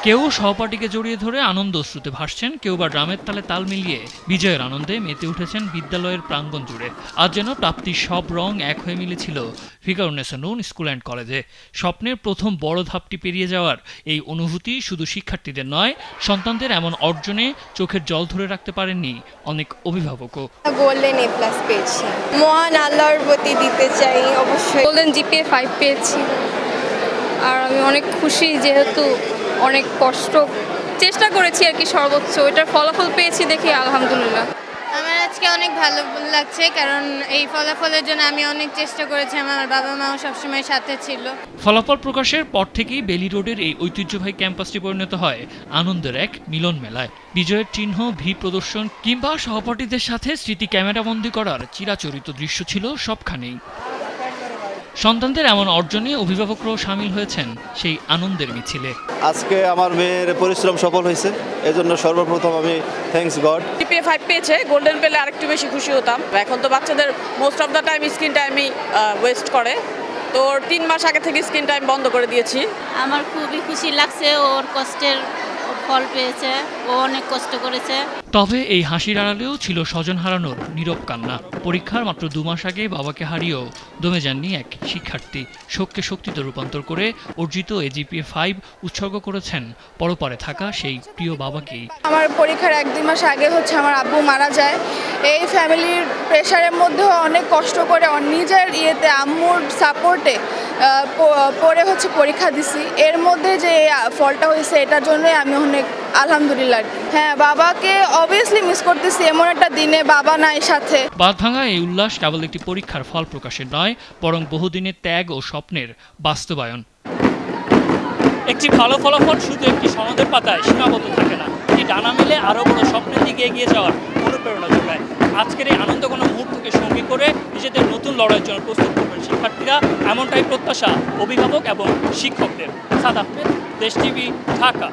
কেউ সহপাঠীকে জড়িয়ে ধরে আনন্দ অশ্রুতে ভাসছেন, কেউ বা ড্রামের তালে তাল মিলিয়ে বিজয়ের আনন্দে মেতে উঠেছেন বিদ্যালয়ের প্রাঙ্গণ জুড়ে। আজ যেন প্রাপ্তির সব রং এক হয়ে মিলেছিল ফিকারুন্নেসা নূন স্কুল অ্যান্ড কলেজে। স্বপ্নের প্রথম বড় ধাপটি পেরিয়ে যাওয়ার এই অনুভূতি শুধু শিক্ষার্থীদের নয়, সন্তানদের এমন অর্জনে চোখের জল ধরে রাখতে পারেননি অনেক অভিভাবকও। গোল্ডেন এ প্লাস পেয়েছি, মহান আল্লাহর প্রতি দিতে চাই অবশ্যই। গোল্ডেন জিপিএ 5 পেয়েছি, আর আমি অনেক খুশি, যেহেতু অনেক কষ্ট চেষ্টা করেছি আর কি, সর্বোচ্চ এটার ফলাফল পেয়েছি দেখি আলহামদুলিল্লাহ। আমার আজকে অনেক ভালো লাগছে, কারণ এই ফলাফলের জন্য আমি অনেক চেষ্টা করেছি, আমার বাবা মাও সবসময় সাথে ছিল। ফলাফল প্রকাশের পর থেকেই বেলি রোডের এই ঐতিহ্যবাহী ক্যাম্পাসটি পরিণত হয় আনন্দের এক মিলন মেলায়। বিজয়ের চিহ্ন, ভি প্রদর্শন কিংবা সহপাঠীদের সাথে স্মৃতি ক্যামেরাবন্দি করার চিরাচরিত দৃশ্য ছিল সবখানেই। সন্তানদের এমন অর্জনে অভিভাবকরাও সামিল হয়েছেন সেই আনন্দের মিছিলে। আজকে আমার মেয়ের পরিশ্রম সফল হয়েছে, এজন্য সর্বপ্রথম আমি থ্যাঙ্কস গড। জিপিএ 5 পেয়েছে, গোল্ডেন পেলে আরেকটু বেশি খুশি হতাম। এখন তো বাচ্চাদের most of the time screen টাইমই ওয়েস্ট করে, তো 3 মাস আগে থেকে স্ক্রিন টাইম বন্ধ করে দিয়েছি। আমার খুবই খুশি লাগছে, ওর কষ্টের ফল পেয়েছে, ও অনেক কষ্ট করেছে। তবে এই হাসির আড়ালেও ছিল স্বজন হারানোর নীরব কান্না। পরীক্ষার মাত্র 2 মাস আগে বাবাকে হারিয়েও দমে যাননি এক শিক্ষার্থী। শোককে শক্তিতে রূপান্তর করে অর্জিত জিপিএ 5 উৎসর্গ করেছেন পরপারে থাকা সেই প্রিয় বাবাকেই। আমার পরীক্ষার 1-2 মাস আগে আমার আব্বু মারা যায়। এই ফ্যামিলির প্রেশারের মধ্যেও অনেক কষ্ট করে নিজের আম্মুর সাপোর্টে পড়ে পরীক্ষা দিছি। এর মধ্যে যে ফলটা হয়েছে, এটার জন্যই আমি অনেক আলহামদুলিল্লাহ। হ্যাঁ, বাবাকে অবভিয়াসলি মিস করতেছি, এমন একটা দিনে বাবা নাই সাথে। বাঁধভাঙা এই উল্লাস কেবল একটি পরীক্ষার ফল প্রকাশের নয়, বরং বহুদিনের ত্যাগ ও স্বপ্নের বাস্তবায়ন। একটি ভালো ফলাফল শুধু একটি সনদের পাতায় সীমাবদ্ধ থাকে না, এটি ডানা মেলে আরও বড় স্বপ্নের দিকে এগিয়ে যাওয়ার অনুপ্রেরণা যোগায়। আজকের এই আনন্দঘন মুহূর্তকে সঙ্গী করে নিজেদের নতুন লড়াইয়ের জন্য প্রস্তুত করবেন শিক্ষার্থীরা, এমনটাই প্রত্যাশা অভিভাবক এবং শিক্ষকদের। সাদ আহমেদ, দেশ টিভি, ঢাকা।